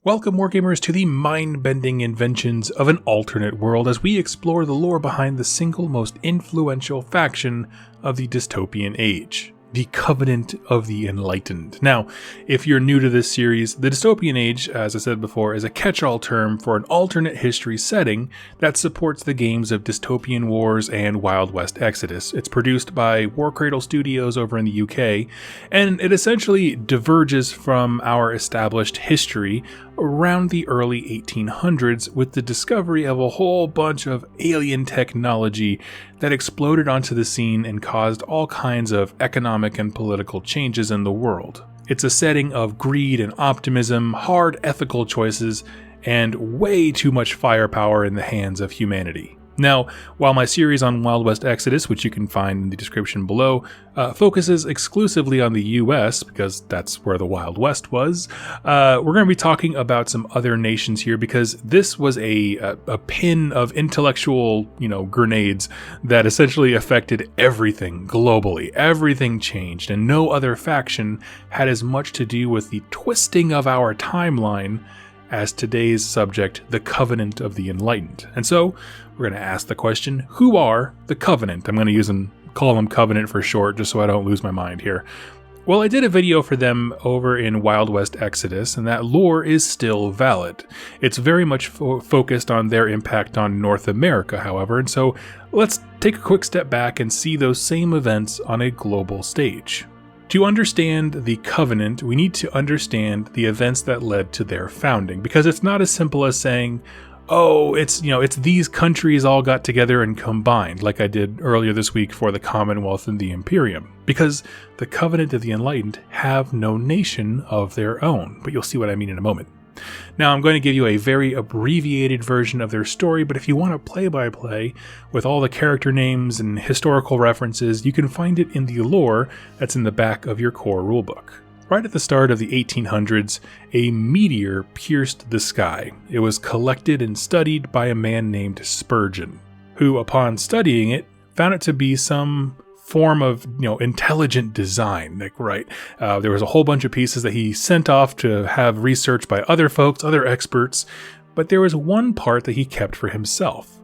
Welcome, Wargamers, to the mind-bending inventions of an alternate world as we explore the lore behind the single most influential faction of the Dystopian Age, the Covenant of the Enlightened. Now, if you're new to this series, the Dystopian Age, as I said before, is a catch-all term for an alternate history setting that supports the games of Dystopian Wars and Wild West Exodus. It's produced by Warcradle Studios over in the UK, and it essentially diverges from our established history around the early 1800s with the discovery of a whole bunch of alien technology that exploded onto the scene and caused all kinds of economic and political changes in the world. It's a setting of greed and optimism, hard ethical choices, and way too much firepower in the hands of humanity. Now, while my series on Wild West Exodus, which you can find in the description below, focuses exclusively on the US, because that's where the Wild West was, we're going to be talking about some other nations here, because this was a pin of intellectual, grenades that essentially affected everything globally. Everything changed, and no other faction had as much to do with the twisting of our timeline as today's subject, the Covenant of the Enlightened. And so, we're going to ask the question, who are the Covenant? I'm going to call them Covenant for short, just so I don't lose my mind here. Well, I did a video for them over in Wild West Exodus, and that lore is still valid. It's very much focused on their impact on North America, however, and so let's take a quick step back and see those same events on a global stage. To understand the Covenant, we need to understand the events that led to their founding, because it's not as simple as saying, oh, it's these countries all got together and combined, like I did earlier this week for the Commonwealth and the Imperium, because the Covenant of the Enlightened have no nation of their own, but you'll see what I mean in a moment. Now, I'm going to give you a very abbreviated version of their story, but if you want a play-by-play with all the character names and historical references, you can find it in the lore that's in the back of your core rulebook. Right at the start of the 1800s, a meteor pierced the sky. It was collected and studied by a man named Spurgeon, who, upon studying it, found it to be some form of intelligent design. There was a whole bunch of pieces that he sent off to have researched by other folks, other experts, but there was one part that he kept for himself.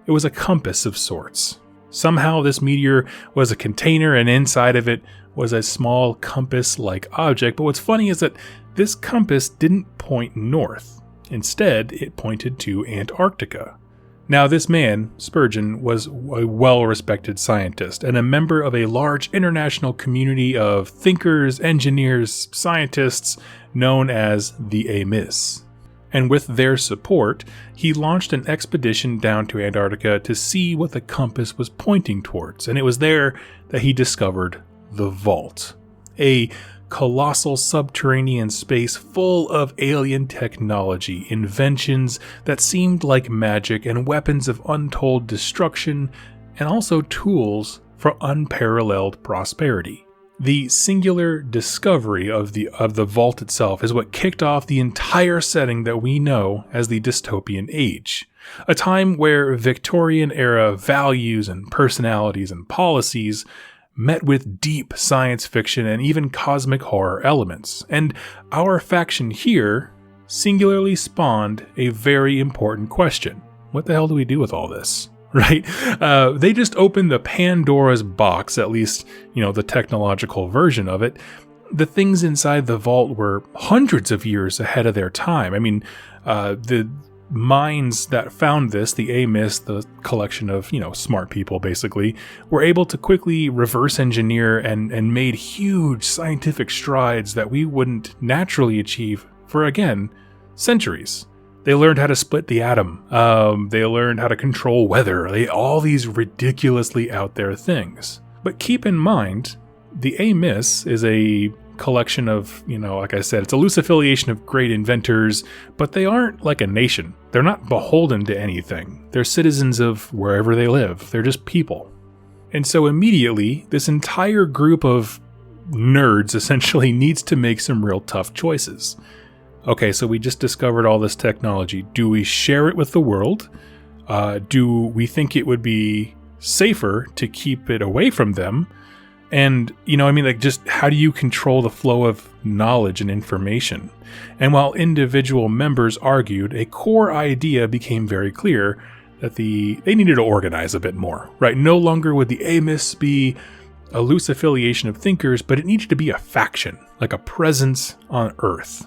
It was a compass of sorts. Somehow this meteor was a container, and inside of it was a small compass-like object, but what's funny is that this compass didn't point north. Instead, it pointed to Antarctica. Now, this man, Spurgeon, was a well-respected scientist and a member of a large international community of thinkers, engineers, scientists known as the AMIS. And with their support, he launched an expedition down to Antarctica to see what the compass was pointing towards, and it was there that he discovered the Vault, a colossal subterranean space full of alien technology, inventions that seemed like magic, and weapons of untold destruction, and also tools for unparalleled prosperity. The singular discovery of the Vault itself is what kicked off the entire setting that we know as the Dystopian Age, a time where Victorian-era values and personalities and policies met with deep science fiction and even cosmic horror elements. And our faction here singularly spawned a very important question. What the hell do we do with all this? Right? They just opened the Pandora's box, at least, the technological version of it. The things inside the Vault were hundreds of years ahead of their time. I mean, the minds that found this, the AMIS, the collection of, smart people basically, were able to quickly reverse engineer and made huge scientific strides that we wouldn't naturally achieve for, again, centuries. They learned how to split the atom. They learned how to control weather. All these ridiculously out there things. But keep in mind, the AMIS is a collection of, like I said, it's a loose affiliation of great inventors, but they aren't like a nation. They're not beholden to anything. They're citizens of wherever they live. They're just people. And so immediately, this entire group of nerds essentially needs to make some real tough choices. Okay, so we just discovered all this technology. Do we share it with the world? Do we think it would be safer to keep it away from them? And, just how do you control the flow of knowledge and information? And while individual members argued, a core idea became very clear that they needed to organize a bit more, right? No longer would the Amos be a loose affiliation of thinkers, but it needed to be a faction, like a presence on Earth.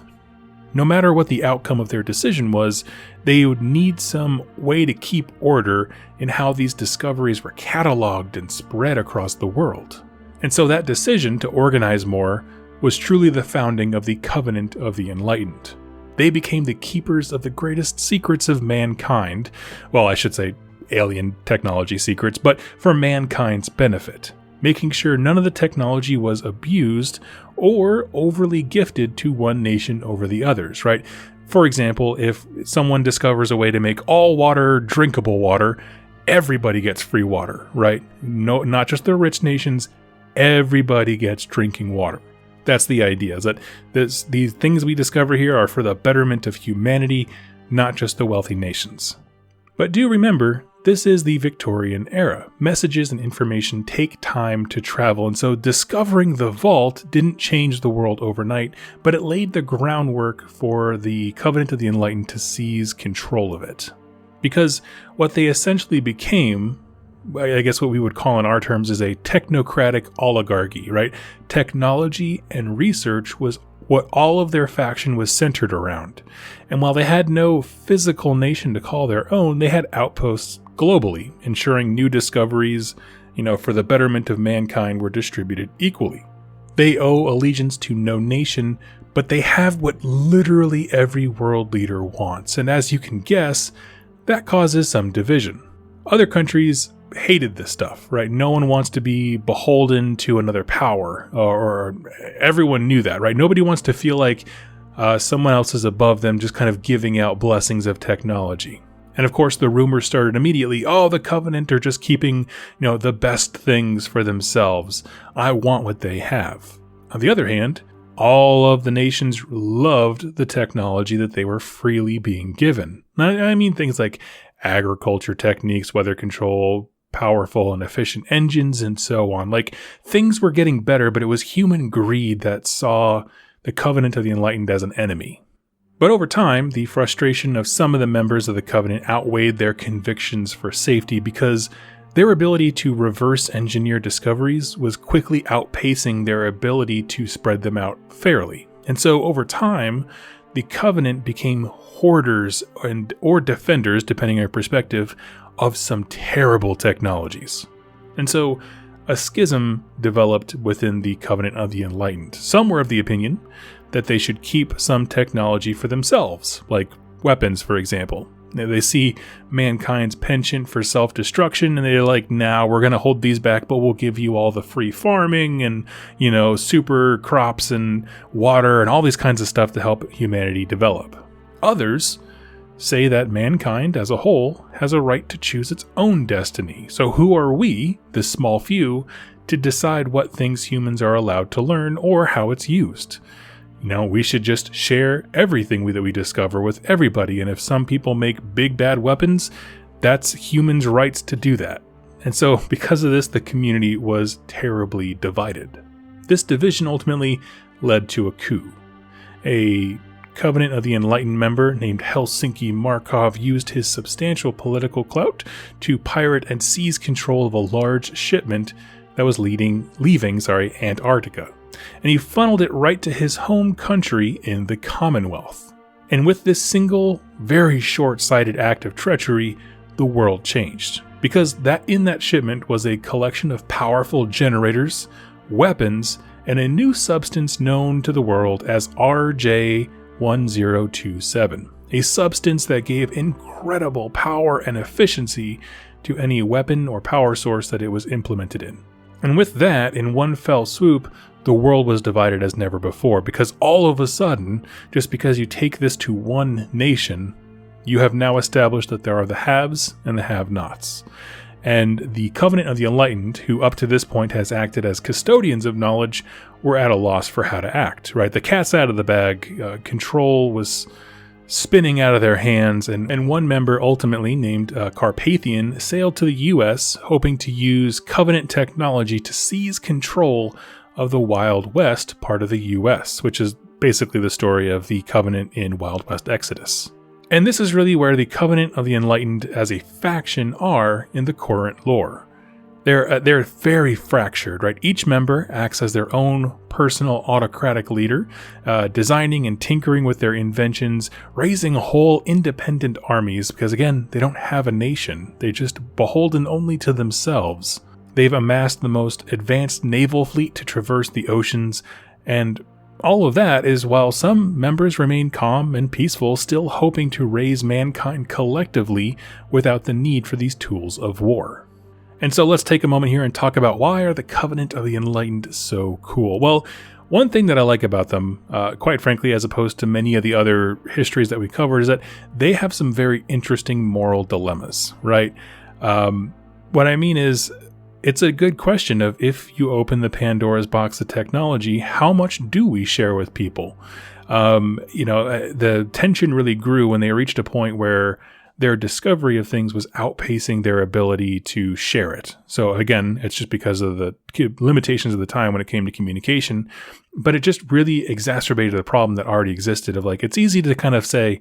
No matter what the outcome of their decision was, they would need some way to keep order in how these discoveries were cataloged and spread across the world. And so that decision to organize more was truly the founding of the Covenant of the Enlightened. They became the keepers of the greatest secrets of mankind. Well, I should say alien technology secrets, but for mankind's benefit, making sure none of the technology was abused or overly gifted to one nation over the others, right? For example, if someone discovers a way to make all water drinkable water, everybody gets free water, right? No, not just the rich nations, everybody gets drinking water. That's the idea, is that these things we discover here are for the betterment of humanity, not just the wealthy nations. But do remember, this is the Victorian era. Messages and information take time to travel, and so discovering the vault didn't change the world overnight, but it laid the groundwork for the Covenant of the Enlightened to seize control of it. Because what they essentially became, I guess what we would call in our terms, is a technocratic oligarchy, right? Technology and research was what all of their faction was centered around. And while they had no physical nation to call their own, they had outposts globally, ensuring new discoveries, for the betterment of mankind were distributed equally. They owe allegiance to no nation, but they have what literally every world leader wants. And as you can guess, that causes some division. Other countries hated this stuff, right? No one wants to be beholden to another power, or everyone knew that, right? Nobody wants to feel like someone else is above them, just kind of giving out blessings of technology. And of course, the rumors started immediately, the Covenant are just keeping, the best things for themselves. I want what they have. On the other hand, all of the nations loved the technology that they were freely being given. I mean things like agriculture techniques, weather control, powerful and efficient engines, and so on. Like, things were getting better, but it was human greed that saw the Covenant of the Enlightened as an enemy. But over time, the frustration of some of the members of the Covenant outweighed their convictions for safety, because their ability to reverse engineer discoveries was quickly outpacing their ability to spread them out fairly. And so over time, the Covenant became hoarders or defenders, depending on your perspective, of some terrible technologies. And so a schism developed within the Covenant of the Enlightened. Some were of the opinion that they should keep some technology for themselves, like weapons, for example. They see mankind's penchant for self-destruction, and they're like, we're going to hold these back, but we'll give you all the free farming and, super crops and water and all these kinds of stuff to help humanity develop. Others say that mankind as a whole has a right to choose its own destiny. So who are we, this small few, to decide what things humans are allowed to learn or how it's used? We should just share everything that we discover with everybody, and if some people make big bad weapons, that's humans' rights to do that. And so because of this, the community was terribly divided. This division ultimately led to a coup. A Covenant of the Enlightened member named Helsinki Markov used his substantial political clout to pirate and seize control of a large shipment that was leaving Antarctica. And he funneled it right to his home country in the Commonwealth. And with this single, very short-sighted act of treachery, the world changed. Because in that shipment was a collection of powerful generators, weapons, and a new substance known to the world as RJ-1027, a substance that gave incredible power and efficiency to any weapon or power source that it was implemented in. And with that, in one fell swoop, the world was divided as never before, because all of a sudden, just because you take this to one nation, you have now established that there are the haves and the have-nots. And the Covenant of the Enlightened, who up to this point has acted as custodians of knowledge, were at a loss for how to act, right? The cat's out of the bag. Control was spinning out of their hands, and one member, ultimately named Carpathian, sailed to the US hoping to use Covenant technology to seize control of the Wild West part of the US, which is basically the story of the Covenant in Wild West Exodus. And this is really where the Covenant of the Enlightened as a faction are in the current lore. They're very fractured, right? Each member acts as their own personal autocratic leader, designing and tinkering with their inventions, raising whole independent armies, because again, they don't have a nation. They're just beholden only to themselves. They've amassed the most advanced naval fleet to traverse the oceans, and all of that is while some members remain calm and peaceful, still hoping to raise mankind collectively without the need for these tools of war. And so let's take a moment here and talk about why are the Covenant of the Enlightened so cool? Well, one thing that I like about them, quite frankly, as opposed to many of the other histories that we covered, is that they have some very interesting moral dilemmas, right? What I mean is, it's a good question of if you open the Pandora's box of technology, how much do we share with people? The tension really grew when they reached a point where their discovery of things was outpacing their ability to share it. So again, it's just because of the limitations of the time when it came to communication, but it just really exacerbated the problem that already existed of like, it's easy to kind of say,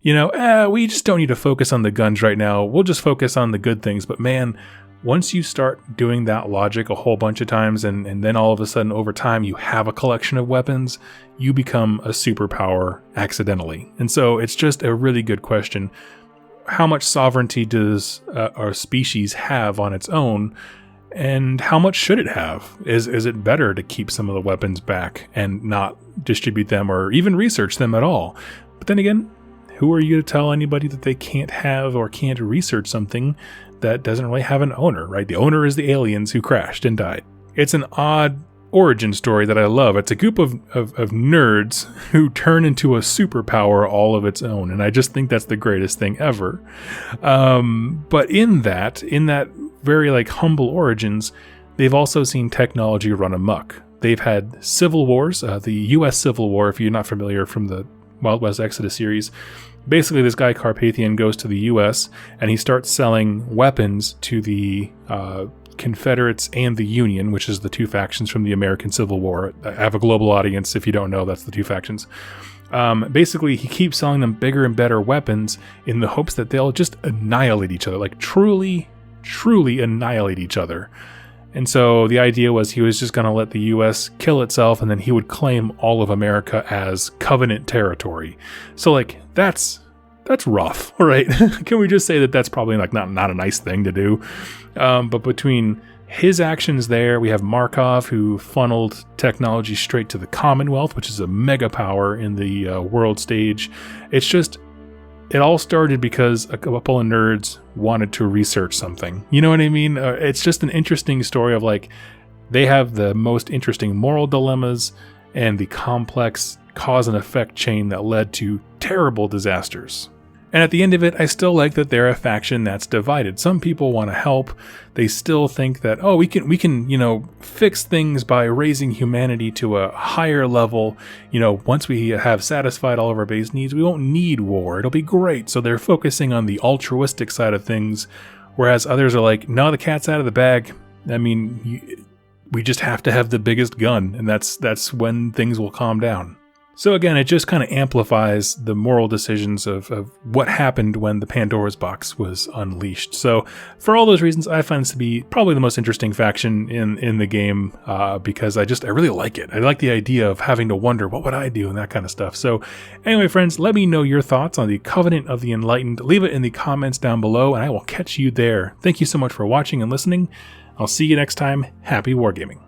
we just don't need to focus on the guns right now. We'll just focus on the good things. But man, once you start doing that logic a whole bunch of times and then all of a sudden over time you have a collection of weapons, you become a superpower accidentally. And so it's just a really good question. How much sovereignty does our species have on its own, and how much should it have? Is it better to keep some of the weapons back and not distribute them or even research them at all? But then again, who are you to tell anybody that they can't have or can't research something that doesn't really have an owner, right? The owner is the aliens who crashed and died. It's an odd origin story that I love. It's a group of nerds who turn into a superpower all of its own, and I just think that's the greatest thing ever. But in that very humble origins, they've also seen technology run amok. They've had civil wars, the U.S. Civil War, if you're not familiar from the Wild West Exodus series. Basically, this guy Carpathian goes to the U.S. and he starts selling weapons to the Confederates and the Union, which is the two factions from the American Civil War. I have a global audience. If you don't know, that's the two factions. Basically, he keeps selling them bigger and better weapons in the hopes that they'll just annihilate each other, like truly annihilate each other. And so the idea was he was just going to let the U.S. kill itself, and then he would claim all of America as Covenant territory. So that's rough, right? Can we just say that that's probably not a nice thing to do? But between his actions there, we have Markov, who funneled technology straight to the Commonwealth, which is a mega power in the world stage. It's just, it all started because a couple of nerds wanted to research something. You know what I mean? It's just an interesting story of they have the most interesting moral dilemmas and the complex cause and effect chain that led to terrible disasters. And at the end of it, I still like that they're a faction that's divided. Some people want to help. They still think that, we can, fix things by raising humanity to a higher level. Once we have satisfied all of our base needs, we won't need war. It'll be great. So they're focusing on the altruistic side of things, whereas others are like, no, the cat's out of the bag. I mean, we just have to have the biggest gun, and that's when things will calm down. So again, it just kind of amplifies the moral decisions of what happened when the Pandora's box was unleashed. So for all those reasons, I find this to be probably the most interesting faction in the game because I really like it. I like the idea of having to wonder, what would I do, and that kind of stuff. So anyway, friends, let me know your thoughts on the Covenant of the Enlightened. Leave it in the comments down below, and I will catch you there. Thank you so much for watching and listening. I'll see you next time. Happy wargaming.